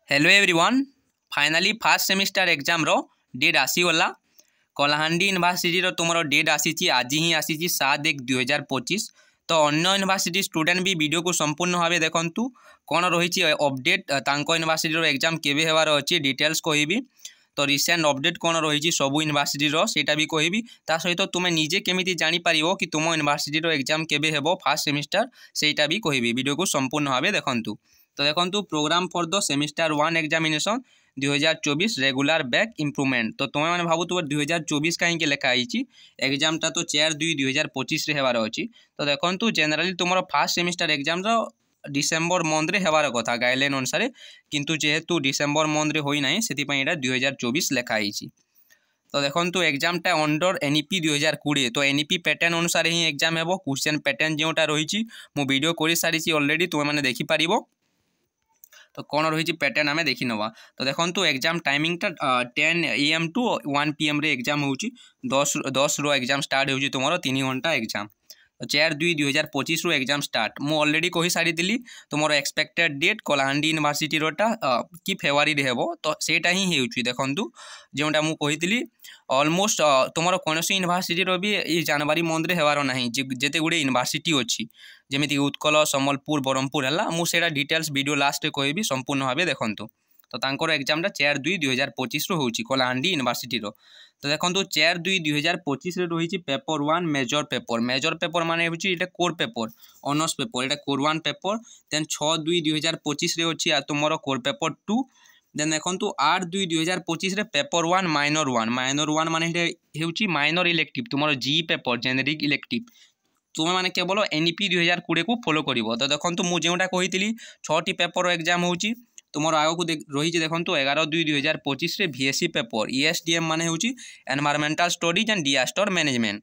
Hello everyone finally first semester exam रो date आसीगला Kalahandi university रो तुमरो डेट आसी आज ही आसी 7/1/2025। तो अन्य यूनिवर्सिटी स्टूडेंट भी वीडियो को संपूर्ण भाव देखु कौन रही अपडेट यूनिवर्सिटी रो एग्जाम केबे हेबार अछि डिटेल्स कहबी। तो रिसेंट अपडेट कौन रही सबू यूनिवर्सिटी रो सेटा भी कहबी। ता सहित तुमे निजे केमिति जानि पारिबो कि तुम यूनिवर्सिटी रो एग्जाम केबे हेबो फास्ट सेमिस्टर सेटा भी कहबी। वीडियो को संपूर्ण भाव देखंतु। तो देखो program for the semester 1 examination 2024 regular back improvement. तो तुम मैंने भावुथ 2024 कहीं लिखाई एग्जामटा तो 4/2/2025 हेबार अच्छी। तो देखो जेनराली तुम fast semester exam December month रे हेबार कथा गाइडलाइन अनुसार, किंतु जेहेतु डिसेम्बर मंथ रे होई नाही सेति पई एटा 2024 लिखाई। तो देखो एग्जामटा अंडर एनईपी 2020। तो एनईपी पैटर्न अनुसार ही एग्जाम हेबो। क्वेश्चन पैटर्न जोटा रही मु वीडियो कर सारी ऑलरेडी तुम मैंने देखि पारिबो। तो कौन रही पैटर्न आम देखी नवा। तो देखो एग्जाम टाइमिंगटा 10 AM टू 1 PM रे एग्जाम हो 10 रो एग्जाम स्टार्ट हो तुम 3 घंटा एग्जाम। 4/2/2025 रो एग्जाम स्टार्ट मु ऑलरेडी कही सारी तुम एक्सपेक्टेड डेट कलाहांडी यूनिवर्सिटी रोटा कि फेब्रुआरी रे हेबो। तो सेटा ही होउची देखंतु जोटा मु कही ऑलमोस्ट तुम कौन यूनिवर्सिटी रो भी ये जनवरी मंथ रे हेबार नाही जेते गुडे यूनिवर्सिटी अच्छी जमीक उत्कल सम्बलपुर ब्रह्मपुर है मुझे डिटेल्स वीडियो लास्ट कहबी संपूर्ण भाव देखु। तो तांकर एग्जामटा 4/2/2025 रो होची कलाहांडी यूनिवर्सिटी रो। तो देखो 4/2/2025 रही पेपर 1 मेजर पेपर माने होची एटा कोर पेपर ऑनर्स पेपर एटा कोर 1 पेपर। देन 6/2/2025 रे होची तुमरो कोर पेपर 2। देन देखो 8/2/2025 रे पेपर 1 माइनर 1 माने होची माइनर इलेक्टिव तुमरो जी पेपर जेनेरिक इलेक्टिव तुम मैंने केवल एनईपी 2020 को फॉलो कर। तो देखो मुझे कही 6टी पेपर एग्जाम हो तुम आग को रही देखो 11/2/2025 रे VSC पेपर ESDM माने होची environmental studies and disaster management.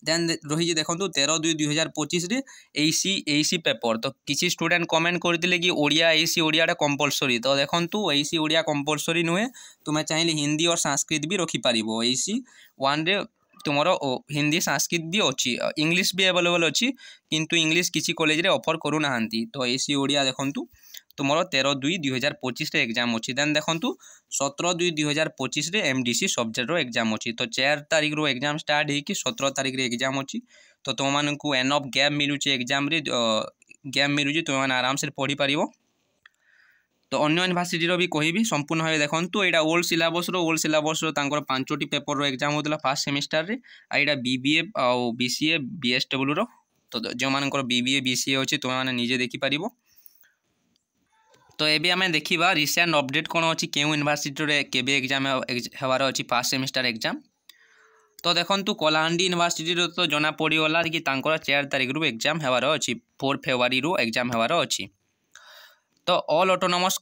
Then रही देखो 13/2/2025 रे AC पेपर। तो किसी स्टूडेंट कमेंट करते कि ओडिया AC ओडियाटा कंपलसरी। तो देखो AC ओडिया कंपलसरी नुहे तुम्हें चाहिए हिंदी और संस्कृत भी रखिपार। AC 1 रे तुमरो हिंदी संस्कृत भी अच्छी इंग्लिश भी अवेलेबल अच्छी किंतु इंग्लिश किसी कॉलेज रे ऑफर करू नाहंती। तो AC ओडिया देखंतु तुमरो 13/2/2025 रे एग्जाम अच्छी। देन देखंतु 17/2/2025 रे MDC सब्जेक्ट रो एग्जाम अच्छी। तो 4 तारीख रो एग्जाम स्टार्ट है कि 17 तारीख रे एग्जाम अच्छी। तो तुम मानकु एनफ गैप मिलुची एग्जाम रे गैप मिलुची तुम माने आराम से पढ़ी पारिबो। तो अन्य यूनिवर्सिटी भी कहबी संपूर्ण भाव देखो यहाँ ओल्ड सिलेबस रो 5टी पेपर रो एग्जाम होता फास्ट सेमिस्टर रे। यहाँ BBA आउ BCA BSW रो। तो जो मानकर BBA BCA अच्छी तुम मैंने निजे देखिपार। तो ये आम देखा रिसेंट अपडेट कौन अच्छी क्यों यूनिवर्सिटी रे केबे एग्जाम हेबार अच्छी फास्ट सेमिस्टर एग्जाम। तो देखो कलाहांडी यूनिवर्सिटी रो तो जना पड़गला कि 4 तारीख रू एग्जाम हेबार अच्छी 4 फेब्रुआरी रू एग्जाम हेबार अच्छी। तो ऑल ऑटोनोमस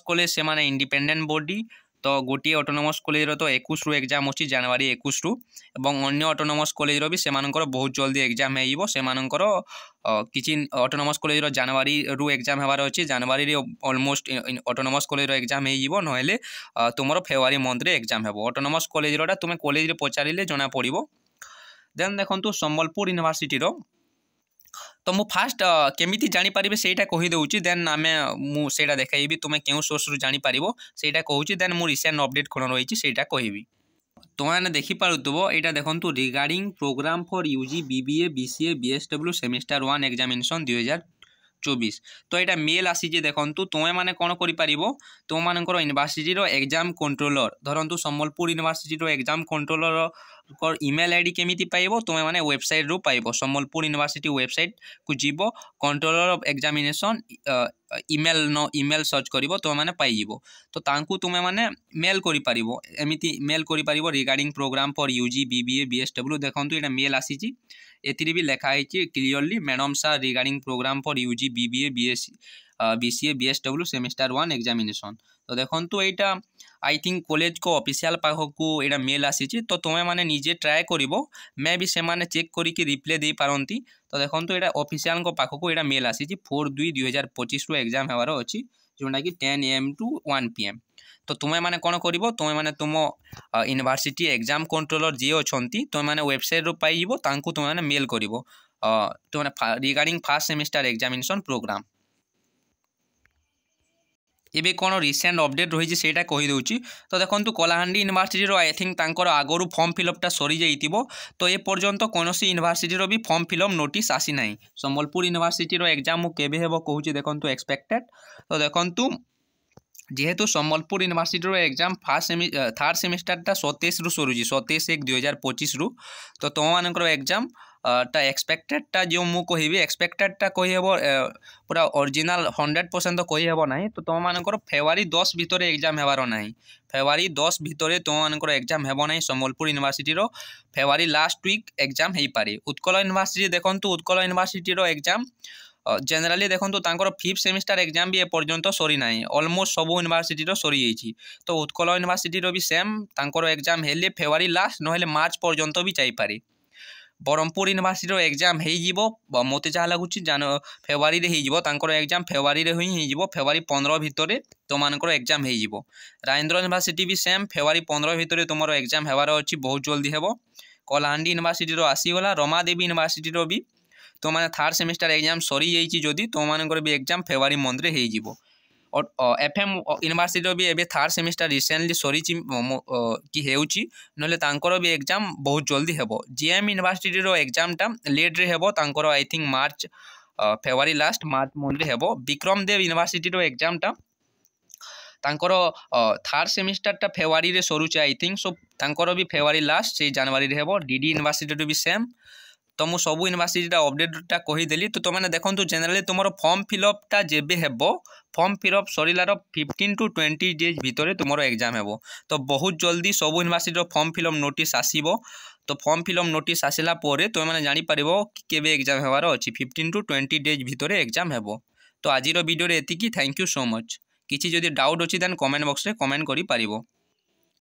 कॉलेज से माने इंडिपेंडेंट बॉडी। तो गोटे ऑटोनोमस कॉलेज रो तो 21 रू एग्जाम अच्छी जनवरी 21 रू एवं अन्य ऑटोनोमस कॉलेज रो भी से बहुत जल्दी एग्जाम हो से किसी ऑटोनोमस कॉलेज रो जनवरी रू एग्जाम हेबार अच्छी जनवरी रे ऑलमोस्ट ऑटोनोमस कॉलेज रो एग्जाम हो नहेले तुमरो फेब्रुआरी मंथ रे एग्जाम हेबो। ऑटोनोमस कॉलेज रोटा तुम कॉलेज रे पचारिले जना पड़िबो। देन देखंतु सम्बलपुर यूनिवर्सिटी रो तो मु फास्ट केमिति जानी पारिबे सेटा कहि दउची। देन आमे मु सेटा देखाइबी तुमे केउ सोर्स रु जानी पारिबो सेटा कहूची। देन मु रिसेंट अपडेट कोन रहिची सेटा कहिबी। तुम मैंने देखी पारुथबो एटा देखंतु regarding program for UG BBA BCA BSW semester 1 examination 2024। तो यहाँ मेल आसी देखो तुम्हें मैंने कौन कर तुम मान यूनिवर्सिटी एग्जाम कंट्रोलर धरतु Sambalpur university exam controller email ID केमिति पाइबो तुम्हें माने वेबसाइट रू पाइबो। सम्बलपुर यूनिवर्सिटी वेबसाइट को जीवो controller of examination email search करिवो तुम माने पाइबो। तो तांकु तुम्हें माने मेल करि पारिबो एमिति मेल करि पारिबो regarding program for UG BBA BSW। देखंतु एटा मेल आसीची एतिरे भी लिखा है clearly madam sir regarding program for UG BBA BCA BSW semester 1 examination. तो देखंतु एटा आई थिंक कॉलेज को ऑफिशियल पाखो को एटा मेल आसी तो तुम्हें माने निजे ट्राए करिवो मे भी से माने चेक करिके रिप्लाई दे पारंती। तो देखंतु एटा ऑफिशियल को पाखो को एटा मेल आसी 4/2/2025 रो एग्जाम हेबार अछि जोटा कि 10 AM टू 1 PM। तो तुम्हें माने कौन कर तुम्हें माने तुम यूनिवर्सिटी एग्जाम कंट्रोलर जी अच्छी तुम्हें माने वेबसाइट रू पाइबो तांकु तुम्हें माने मेल करिवो तुम्हें regarding first semester examination program. एबे कौन रिसेंट अपडेट रही से कहीदे। तो देखो कलाहांडी यूनिवर्सिटी आई थिंक तांकर आगरू फॉर्म फिलअपटा सरी जाइतिबो। तो ए पर्यंत कौन यूनिवर्सिटी भी फॉर्म फिलअप नोटिस आसी ना। संबलपुर यूनिवर्सिटी एग्जाम केबे हेबो कहूची देखंतु एक्सपेक्टेड। तो देखंतु जेहेतु संबलपुर यूनिवर्सिटी एग्जाम थर्ड सेमिस्टरटा 27 रु सरुची 27/1/2025 रु। तो तुम मानकर एग्जाम टा एक्सपेक्टेडटा जो मु कहिबी एक्सपेक्टेडटा कहि हेबो पूरा ओरिजिनल 100% तो कहि हेबो नाही। तो तुम मानकर फेब्रुआरी 10 भितर एग्जाम हेबार नाही। फेब्रुआरी 10 भितर तुम मानकर एग्जाम हेबो नाही। Sambalpur university February last week exam हेई पारे। उत्कल यूनिवर्सिटी देखंतु उत्कल यूनिवर्सिटी एग्जाम जेनराली देखो तांकर 5th सेमिस्टर एग्जाम भी एपर्यंत सरी ना। ऑलमोस्ट सब यूनिवर्सिटी सरी जाइए। तो उत्कल यूनिवर्सिटी भी सेम तांकर एग्जाम हेले फेब्रुआरी लास्ट नहेले मार्च पर्यंत भी जाइपारे। ब्रह्मपुर यूनिवर्सिटी एग्जाम हो मत जहाँ लगुच फेब्रुआरी तांकर एग्जाम फेब्रुआरी ही फेब्रुआरी 15 भितर तुम एग्जाम हो। राजेंद्र यूनिवर्सिटी भी सेम फेब्रुआरी 15 भितर तुम एग्जाम होबार अच्छी बहुत जल्दी हे। कलाहांडी यूनिवर्सिटी आसीगला। रमादेवी यूनिवर्सिटी भी तो मैंने थर्ड सेमिस्टर एग्जाम सरी जाइए जदि तुम मानकर भी एग्जाम फेब्रुआरी मंथ हो। और एफएम यूनिवर्सिटी भी एबे थर्ड सेमिस्टर रिसेंटली सरी कि हेउची तांकर भी एग्जाम बहुत जल्दी हेबो। जीएम यूनिवर्सिटी एग्जामटा लेट रे हेबो तांकर I think March February last March month रे हेबो। विक्रम देव यूनिवर्सिटी एग्जामटा तांकर थर्ड सेमिस्टरटा फेब्रुआरी रे सरुचे आई थिंक। सो तांकर भी फेब्रुआरी लास्ट से जनवरी रे हेबो। डीडी यूनिवर्सिटी भी सेम। तो मु सब यूनिवर्सिटी अपडेटा कहीदेली। तो तुमने देखो जेनराली तुम फॉर्म फिलअपटा जेबे हेबो फॉर्म फिलअप सरिलार 15 to 20 डेज भितर तुम एग्जाम हेबो। तो बहुत जल्दी सब यूनिवर्सिटी फॉर्म फिलअप नोटिस आसीबो। तो फॉर्म फिलअप नोटिस आसिला पोरे तुम मैंने जानी पारिबो कि केबे एग्जाम हेबार अछि। 15 to 20 डेज भितर एग्जाम हेबो। तो आजिर वीडियो रे एतिकी। Thank you so much. किछि जदि डाउट अछि देन कमेंट बॉक्स रे कमेंट करि पारिबो।